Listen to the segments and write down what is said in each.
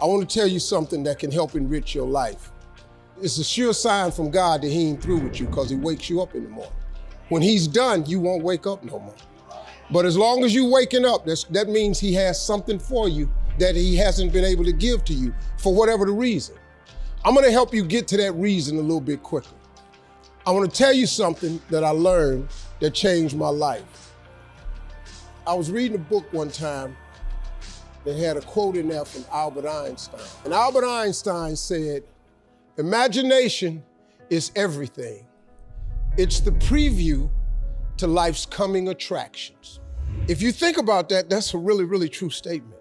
I want to tell you something that can help enrich your life. It's a sure sign from God that he ain't through with you because he wakes you up in the morning. When he's done, you won't wake up no more. But as long as you're waking up, that means he has something for you that he hasn't been able to give to you for whatever the reason. I'm gonna help you get to that reason a little bit quicker. I want to tell you something that I learned that changed my life. I was reading a book one time that had a quote in there from Albert Einstein. And Albert Einstein said, "Imagination is everything. It's the preview to life's coming attractions." If you think about that, that's a really, really true statement.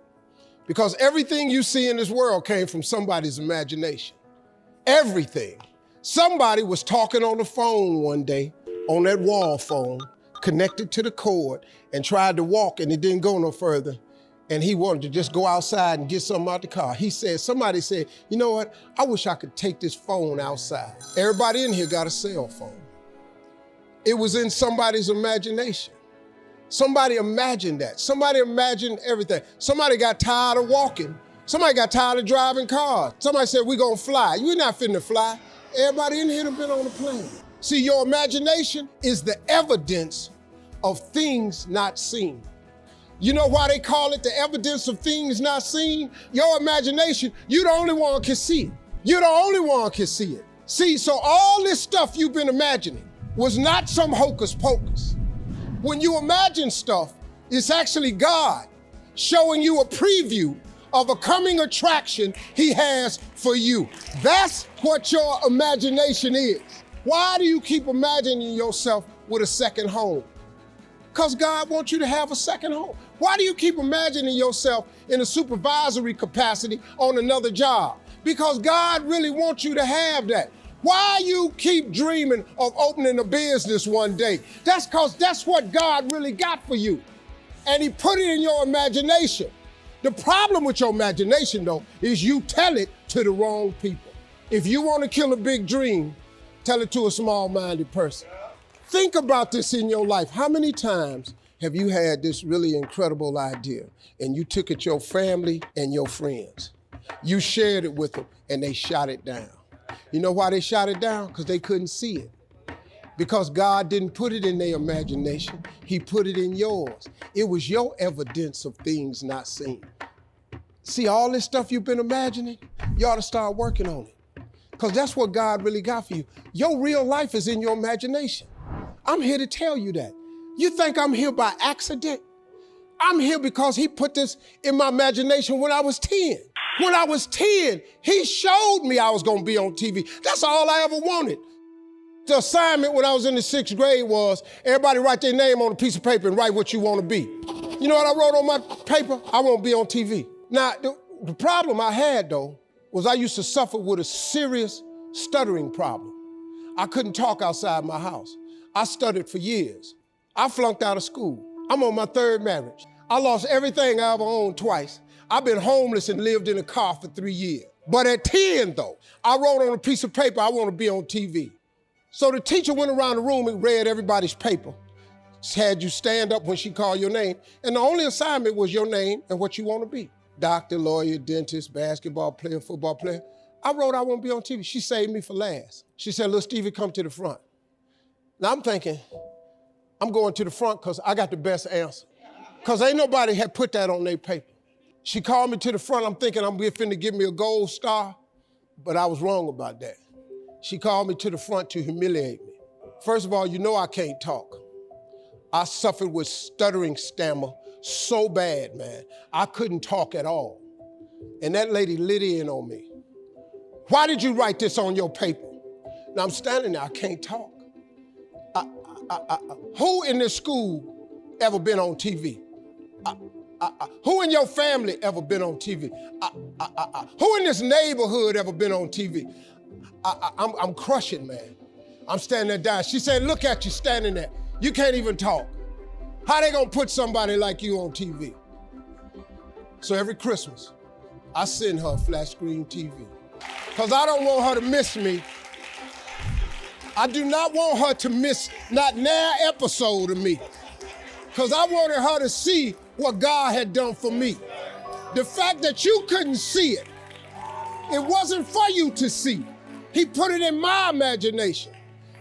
Because everything you see in this world came from somebody's imagination. Everything. Somebody was talking on the phone one day, on that wall phone, connected to the cord, and tried to walk and it didn't go no further. And he wanted to just go outside and get something out the car. Somebody said, "You know what? I wish I could take this phone outside." Everybody in here got a cell phone. It was in somebody's imagination. Somebody imagined that. Somebody imagined everything. Somebody got tired of walking. Somebody got tired of driving cars. Somebody said, "We're gonna fly." You're not finna fly. Everybody in here have been on a plane. See, your imagination is the evidence of things not seen. You know why they call it the evidence of things not seen? Your imagination, you the only one can see it. You're the only one can see it. See, so all this stuff you've been imagining was not some hocus pocus. When you imagine stuff, it's actually God showing you a preview of a coming attraction he has for you. That's what your imagination is. Why do you keep imagining yourself with a second home? Because God wants you to have a second home. Why do you keep imagining yourself in a supervisory capacity on another job? Because God really wants you to have that. Why you keep dreaming of opening a business one day? That's because that's what God really got for you. And he put it in your imagination. The problem with your imagination, though, is you tell it to the wrong people. If you want to kill a big dream, tell it to a small-minded person. Think about this in your life. How many times have you had this really incredible idea and you took it to your family and your friends? You shared it with them and they shot it down. You know why they shot it down? Because they couldn't see it. Because God didn't put it in their imagination, he put it in yours. It was your evidence of things not seen. See, all this stuff you've been imagining, you ought to start working on it. Because that's what God really got for you. Your real life is in your imagination. I'm here to tell you that. You think I'm here by accident? I'm here because he put this in my imagination when I was 10. When I was 10, he showed me I was gonna be on TV. That's all I ever wanted. The assignment when I was in the 6th grade was everybody write their name on a piece of paper and write what you want to be. You know what I wrote on my paper? I want to be on TV. Now, the problem I had, though, was I used to suffer with a serious stuttering problem. I couldn't talk outside my house. I stuttered for years. I flunked out of school. I'm on my 3rd marriage. I lost everything I ever owned twice. I've been homeless and lived in a car for 3 years. But at 10, though, I wrote on a piece of paper, I want to be on TV. So the teacher went around the room and read everybody's paper. Had you stand up when she called your name. And the only assignment was your name and what you want to be. Doctor, lawyer, dentist, basketball player, football player. I wrote I want to be on TV. She saved me for last. She said, "Little Stevie, come to the front." Now I'm thinking, I'm going to the front because I got the best answer. Because ain't nobody had put that on their paper. She called me to the front. I'm thinking I'm finna give me a gold star, but I was wrong about that. She called me to the front to humiliate me. First of all, you know I can't talk. I suffered with stuttering stammer so bad, man. I couldn't talk at all. And that lady lit in on me. "Why did you write this on your paper?" Now I'm standing there, I can't talk. Who in this school ever been on TV? Who in your family ever been on TV? Who in this neighborhood ever been on TV? I'm crushing, man. I'm standing there dying. She said, "Look at you standing there. You can't even talk. How they gonna put somebody like you on TV?" So every Christmas, I send her a flat screen TV. Because I don't want her to miss me. I do not want her to miss not an episode of me. Because I wanted her to see what God had done for me. The fact that you couldn't see it It wasn't for you to see. He put it in my imagination.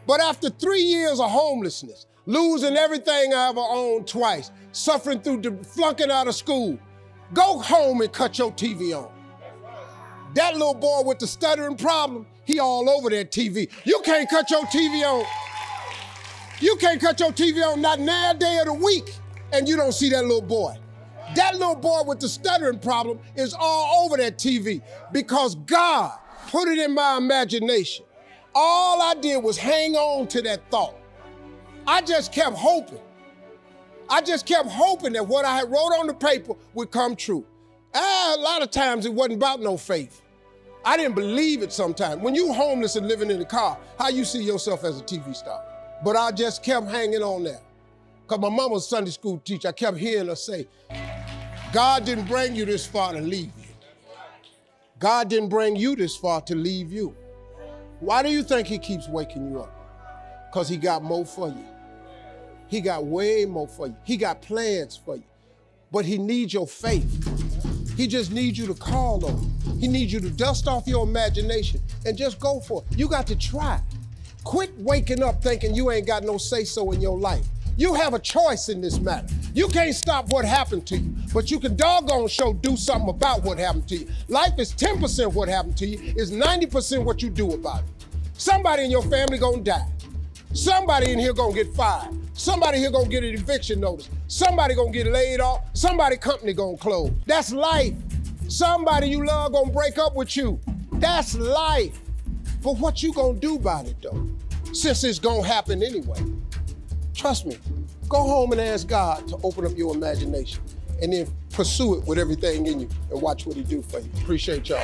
But after 3 years of homelessness, losing everything I ever owned twice, suffering through flunking out of school, go home and cut your TV on. That little boy with the stuttering problem, he all over that TV. You can't cut your TV on. You can't cut your TV on not now day of the week and you don't see that little boy. That little boy with the stuttering problem is all over that TV because God put it in my imagination. All I did was hang on to that thought. I just kept hoping. I just kept hoping that what I had wrote on the paper would come true. A lot of times it wasn't about no faith. I didn't believe it sometimes. When you homeless and living in a car, how you see yourself as a TV star? But I just kept hanging on there. Because my mama was a Sunday school teacher, I kept hearing her say, God didn't bring you this far to leave you. God didn't bring you this far to leave you. Why do you think he keeps waking you up? Because he got more for you. He got way more for you. He got plans for you. But he needs your faith. He just needs you to call on him. He needs you to dust off your imagination and just go for it. You got to try. Quit waking up thinking you ain't got no say-so in your life. You have a choice in this matter. You can't stop what happened to you, but you can doggone sure do something about what happened to you. Life is 10% what happened to you, is 90% what you do about it. Somebody in your family gonna die. Somebody in here gonna get fired. Somebody here gonna get an eviction notice. Somebody gonna get laid off. Somebody company gonna close. That's life. Somebody you love gonna break up with you. That's life. But what you gonna do about it though? Since it's gonna happen anyway. Trust me, go home and ask God to open up your imagination and then pursue it with everything in you and watch what he do for you. Appreciate y'all.